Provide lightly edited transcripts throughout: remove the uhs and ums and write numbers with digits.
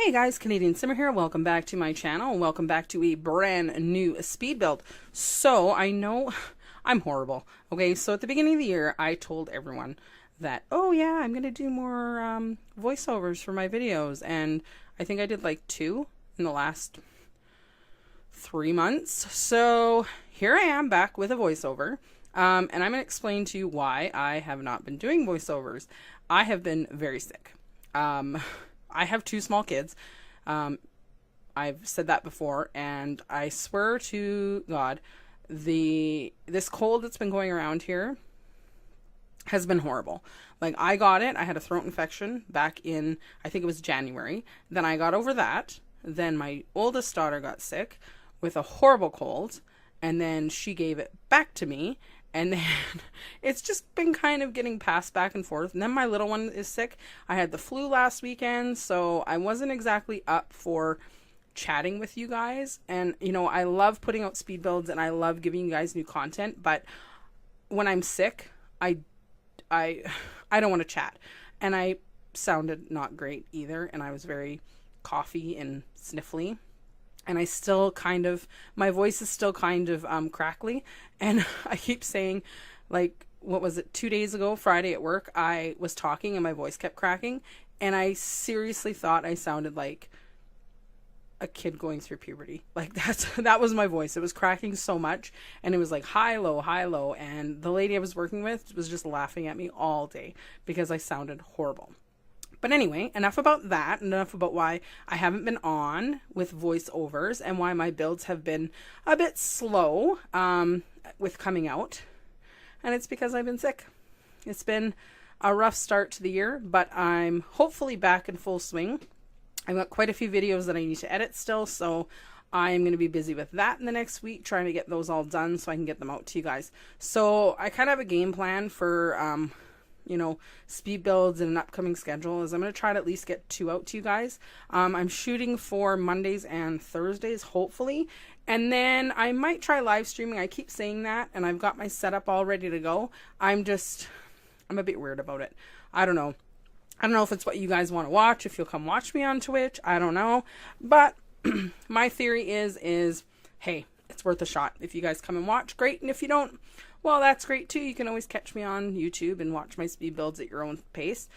Hey guys, Canadian Simmer here. Welcome back to my channel. Welcome back to a brand new speed build. So I know I'm horrible. Okay, so at the beginning of the year, I told everyone that, oh yeah, I'm going to do more voiceovers for my videos. And I think I did like 2 in the last 3 months. So here I am back with a voiceover. And I'm going to explain to you why I have not been doing voiceovers. I have been very sick. I have 2 small kids. I've said that before, and I swear to God, this cold that's been going around here has been horrible. Like, I got it. I had a throat infection back in, I think it was January. Then I got over that. Then my oldest daughter got sick with a horrible cold, and then she gave it back to me. And then it's just been kind of getting passed back and forth. And then my little one is sick. I had the flu last weekend, so I wasn't exactly up for chatting with you guys. And, you know, I love putting out speed builds and I love giving you guys new content. But when I'm sick, I don't want to chat. And I sounded not great either. And I was very coughy and sniffly. And I still my voice is still kind of crackly. And I keep saying, like, what was it, 2 days ago, Friday at work, I was talking and my voice kept cracking. And I seriously thought I sounded like a kid going through puberty. Like, that was my voice. It was cracking so much. And it was like high, low, high, low. And the lady I was working with was just laughing at me all day because I sounded horrible. But anyway, enough about that, enough about why I haven't been on with voiceovers and why my builds have been a bit slow with coming out. And it's because I've been sick. It's been a rough start to the year, but I'm hopefully back in full swing. I've got quite a few videos that I need to edit still, so I'm going to be busy with that in the next week, trying to get those all done so I can get them out to you guys. So I kind of have a game plan for speed builds and an upcoming schedule is I'm going to try to at least get 2 out to you guys. I'm shooting for Mondays and Thursdays, hopefully. And then I might try live streaming. I keep saying that, and I've got my setup all ready to go. I'm a bit weird about it. I don't know. I don't know if it's what you guys want to watch, if you'll come watch me on Twitch. I don't know. But my theory is, hey, it's worth a shot. If you guys come and watch, great. And if you don't, well, that's great too. You can always catch me on YouTube and watch my speed builds at your own pace.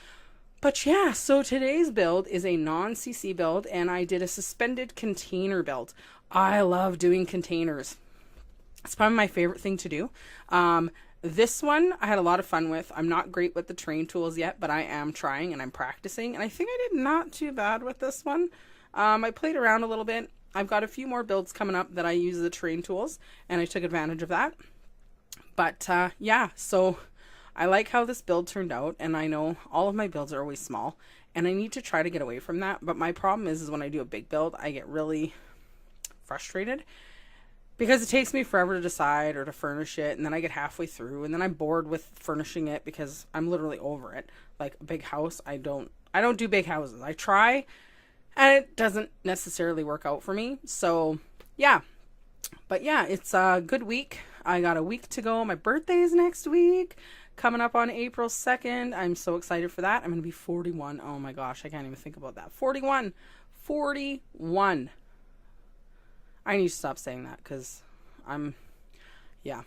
But yeah, so today's build is a non-CC build, and I did a suspended container build. I love doing containers. It's probably my favorite thing to do. This one I had a lot of fun with. I'm not great with the terrain tools yet, but I am trying and I'm practicing. And I think I did not too bad with this one. I played around a little bit. I've got a few more builds coming up that I use the terrain tools, and I took advantage of that. But yeah, so I like how this build turned out, and I know all of my builds are always small, and I need to try to get away from that. But my problem is when I do a big build, I get really frustrated because it takes me forever to decide or to furnish it, and then I get halfway through, and then I'm bored with furnishing it because I'm literally over it. Like a big house, I don't do big houses. I try, and it doesn't necessarily work out for me. So yeah, but yeah, it's a good week. I got a week to go. My birthday is next week, coming up on April 2nd. I'm so excited for that. I'm going to be 41. Oh my gosh, I can't even think about that. 41. 41. I need to stop saying that because yeah.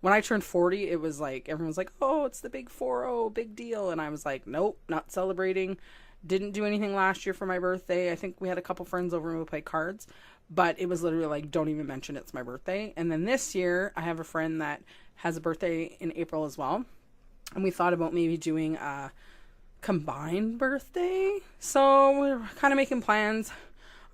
When I turned 40, it was like, everyone's like, oh, it's the big 40, big deal. And I was like, nope, not celebrating. Didn't do anything last year for my birthday. I think we had a couple friends over and we played cards. But it was literally like, don't even mention it's my birthday. And then this year, I have a friend that has a birthday in April as well. And we thought about maybe doing a combined birthday. So we're kind of making plans.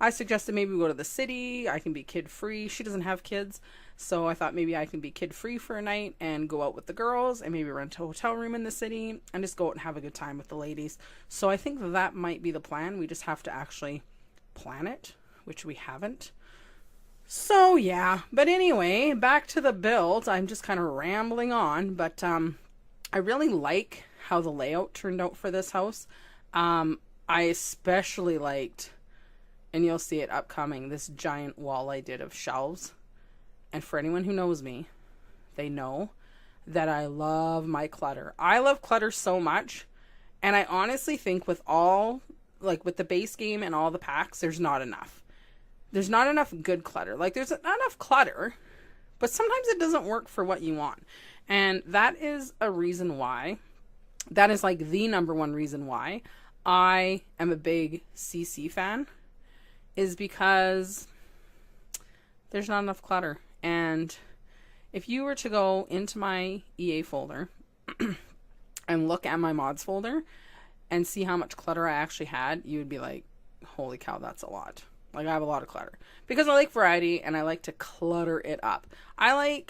I suggested maybe we go to the city. I can be kid-free. She doesn't have kids. So I thought maybe I can be kid-free for a night and go out with the girls and maybe rent a hotel room in the city and just go out and have a good time with the ladies. So I think that might be the plan. We just have to actually plan it, which we haven't. So yeah, but anyway, back to the build. I'm just kind of rambling on, but I really like how the layout turned out for this house. I especially liked, and you'll see it upcoming, this giant wall I did of shelves. And for anyone who knows me, they know that I love my clutter. I love clutter so much, and I honestly think with all like with the base game and all the packs, there's not enough. There's not enough good clutter. Like there's not enough clutter, but sometimes it doesn't work for what you want. And that is a reason why, that is like the number one reason why I am a big CC fan, is because there's not enough clutter. And if you were to go into my EA folder and look at my mods folder and see how much clutter I actually had, you would be like, holy cow, that's a lot. Like, I have a lot of clutter. Because I like variety and I like to clutter it up. I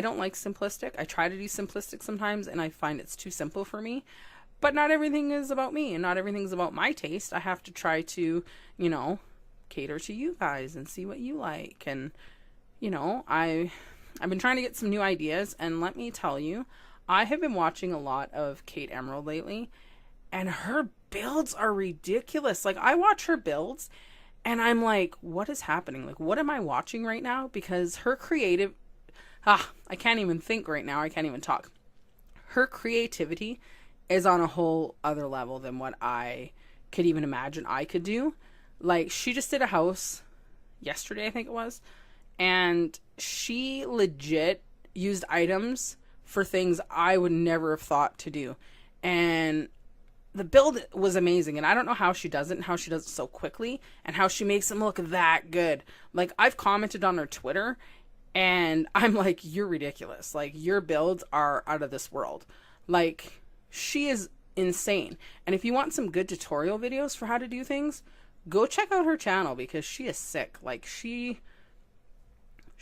don't like simplistic. I try to do simplistic sometimes and I find it's too simple for me. But not everything is about me and not everything's about my taste. I have to try to, you know, cater to you guys and see what you like. And, you know, I've been trying to get some new ideas, and let me tell you, I have been watching a lot of Kate Emerald lately, and her builds are ridiculous. Like, I watch her builds and I'm like, what is happening? Like, what am I watching right now? Because her creative, I can't even think right now. I can't even talk. Her creativity is on a whole other level than what I could even imagine I could do. Like, she just did a house yesterday, I think it was, and she legit used items for things I would never have thought to do. And the build was amazing. And I don't know how she does it and how she does it so quickly and how she makes them look that good. Like, I've commented on her Twitter and I'm like, you're ridiculous. Like, your builds are out of this world. Like, she is insane. And if you want some good tutorial videos for how to do things, go check out her channel because she is sick. Like, she's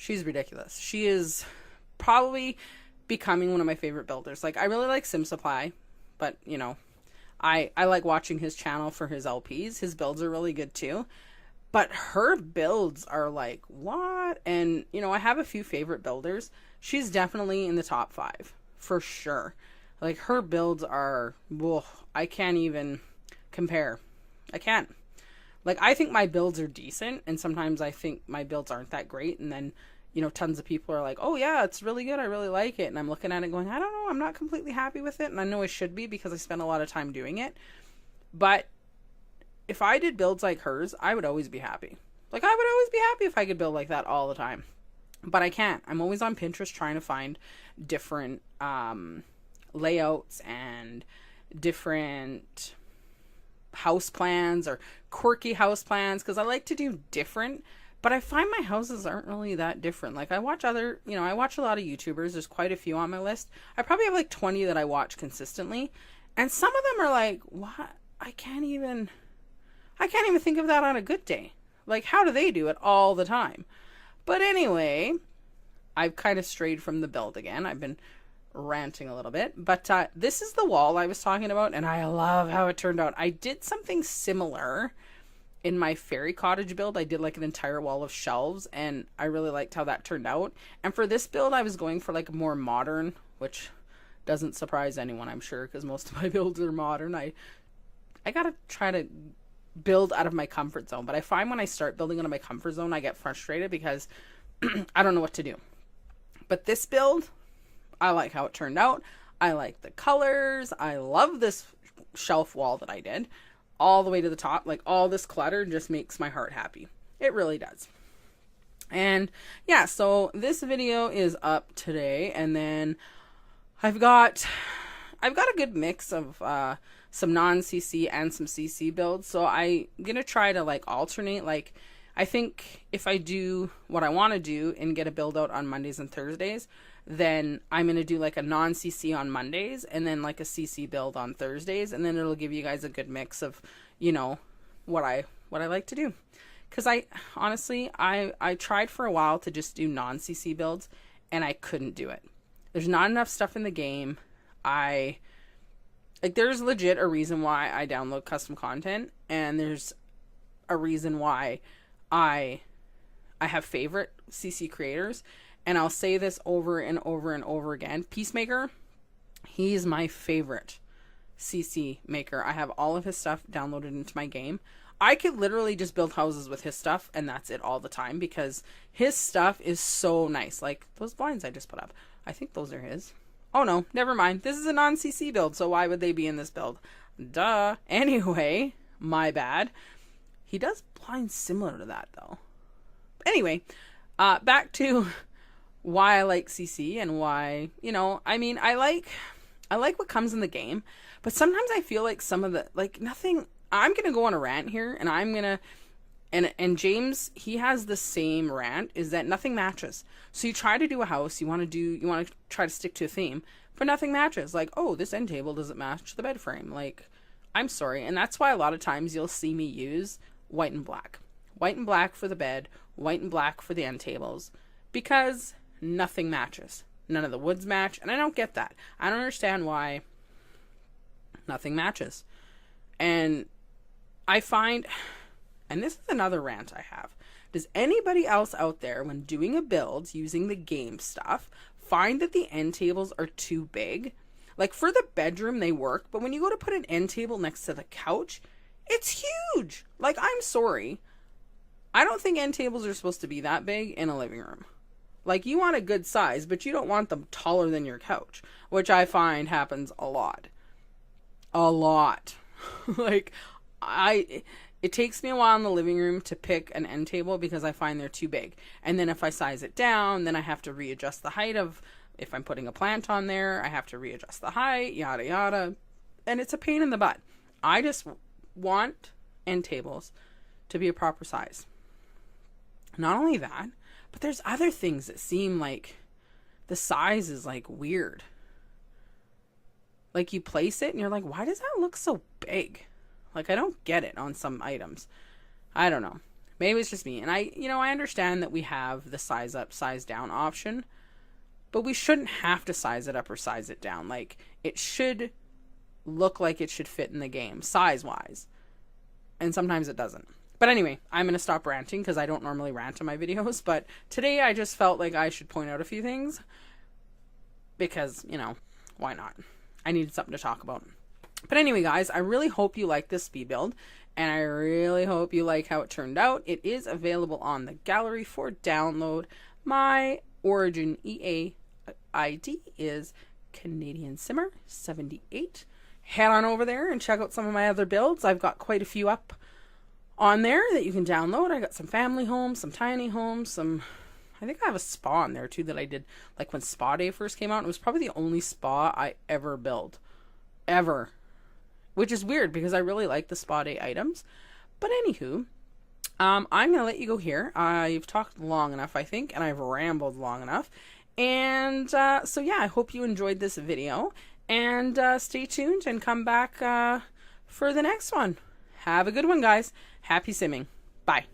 ridiculous. She is probably becoming one of my favorite builders. Like, I really like Sim Supply, but, you know, I like watching his channel for his LPs. His builds are really good too. But her builds are like, what? And, you know, I have a few favorite builders. She's definitely in the top 5, for sure. Like, her builds are, whoa, I can't even compare. I can't. Like, I think my builds are decent, and sometimes I think my builds aren't that great, and then, you know, tons of people are like, oh yeah, it's really good, I really like it, and I'm looking at it going, I don't know, I'm not completely happy with it, and I know I should be because I spend a lot of time doing it, but if I did builds like hers, I would always be happy. Like, I would always be happy if I could build like that all the time, but I can't. I'm always on Pinterest trying to find different layouts and different house plans or quirky house plans, because I like to do different, but I find my houses aren't really that different. Like, I watch other, you know, I watch a lot of YouTubers. There's quite a few on my list. I probably have like 20 that I watch consistently, and some of them are like, what? I can't even think of that on a good day. Like, how do they do it all the time? But anyway, I've kind of strayed from the build again. I've been ranting a little bit, but this is the wall I was talking about, and I love how it turned out. I did something similar in my fairy cottage build. I did like an entire wall of shelves, and I really liked how that turned out. And for this build, I was going for like a more modern, which doesn't surprise anyone, I'm sure, because most of my builds are modern. I gotta try to build out of my comfort zone, but I find when I start building out of my comfort zone, I get frustrated because I don't know what to do. But this build, I like how it turned out. I like the colors. I love this shelf wall that I did all the way to the top. Like, all this clutter just makes my heart happy. It really does. And yeah, so this video is up today, and then I've got a good mix of some non-CC and some CC builds. So I'm gonna try to like alternate. Like, I think if I do what I want to do and get a build out on Mondays and Thursdays, then I'm going to do like a non-CC on Mondays and then like a CC build on Thursdays. And then it'll give you guys a good mix of, you know, what I like to do. Because I tried for a while to just do non-CC builds and I couldn't do it. There's not enough stuff in the game. There's legit a reason why I download custom content, and there's a reason why I have favorite CC creators, and I'll say this over and over and over again. Peacemaker, he's my favorite CC maker. I have all of his stuff downloaded into my game. I could literally just build houses with his stuff, and that's it all the time, because his stuff is so nice. Like, those blinds I just put up, I think those are his. Oh no, never mind. This is a non-CC build, so why would they be in this build? Duh. Anyway, my bad. He does blinds similar to that, though. Anyway, back to why I like CC and why, you know, I mean, I like what comes in the game, but sometimes I feel like some of the, like, nothing, I'm going to go on a rant here, and I'm going to, and James, he has the same rant, is that nothing matches. So you try to do a house, you want to try to stick to a theme, but nothing matches. Like, oh, this end table doesn't match the bed frame. Like, I'm sorry. And that's why a lot of times you'll see me use white and black. White and black for the bed, white and black for the end tables, because nothing matches. None of the woods match, and I don't get that. I don't understand why nothing matches. And I find, and this is another rant I have, does anybody else out there, when doing a build using the game stuff, find that the end tables are too big? Like, for the bedroom, they work, but when you go to put an end table next to the couch, it's huge. Like, I'm sorry. I don't think end tables are supposed to be that big in a living room. Like, you want a good size, but you don't want them taller than your couch, which I find happens a lot. A lot. Like, it takes me a while in the living room to pick an end table because I find they're too big. And then if I size it down, then I have to readjust the height of, if I'm putting a plant on there, I have to readjust the height, yada, yada. And it's a pain in the butt. I just want end tables to be a proper size. Not only that, but there's other things that seem like the size is like weird. Like, you place it and you're like, why does that look so big? Like, I don't get it on some items. I don't know. Maybe it's just me. And I understand that we have the size up, size down option, but we shouldn't have to size it up or size it down. Like, it should look like it should fit in the game, size-wise. And sometimes it doesn't. But anyway, I'm going to stop ranting because I don't normally rant in my videos. But today I just felt like I should point out a few things because, you know, why not? I needed something to talk about. But anyway, guys, I really hope you like this speed build. And I really hope you like how it turned out. It is available on the gallery for download. My Origin EA ID is Canadian Simmer 78. Head on over there and check out some of my other builds. I've got quite a few up on there that you can download. I got some family homes, some tiny homes, some, I think I have a spa on there too that I did like when Spa Day first came out. It was probably the only spa I ever built. Ever. Which is weird because I really like the Spa Day items. But anywho, I'm going to let you go here. I've talked long enough, I think, and I've rambled long enough. And so yeah, I hope you enjoyed this video. And stay tuned and come back for the next one. Have a good one, guys. Happy simming. Bye.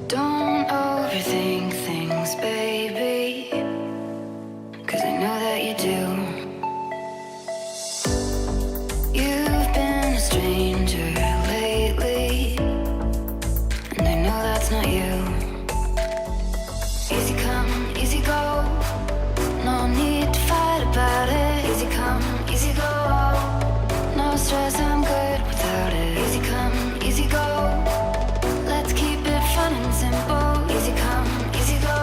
Don't overthink things, baby, 'cause I know that you do. You've been a stranger lately, and I know that's not you. Easy come, easy go, no need to fight about it. Easy come, easy go, no stress, I'm good without it. Easy come, easy go, let's keep it fun and simple. Easy come, easy go.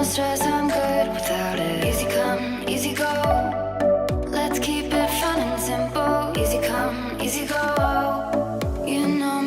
Stress, I'm good without it. Easy come, easy go, let's keep it fun and simple. Easy come, easy go, you know me.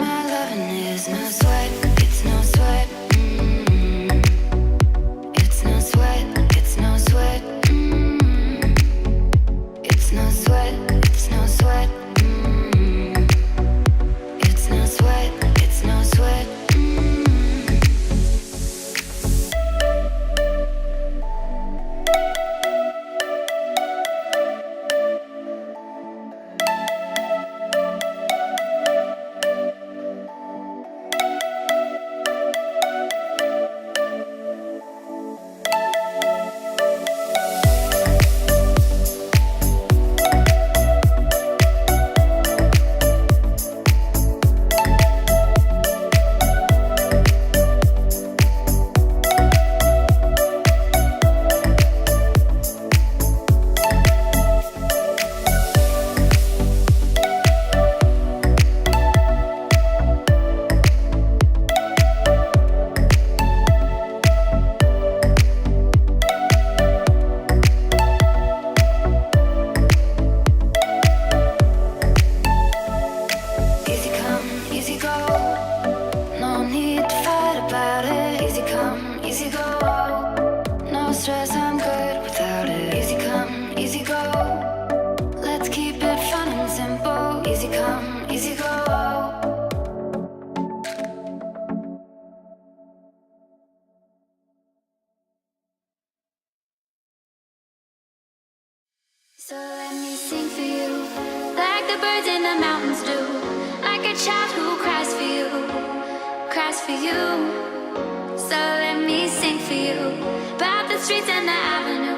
you. So let me sing for you about the streets and the avenue.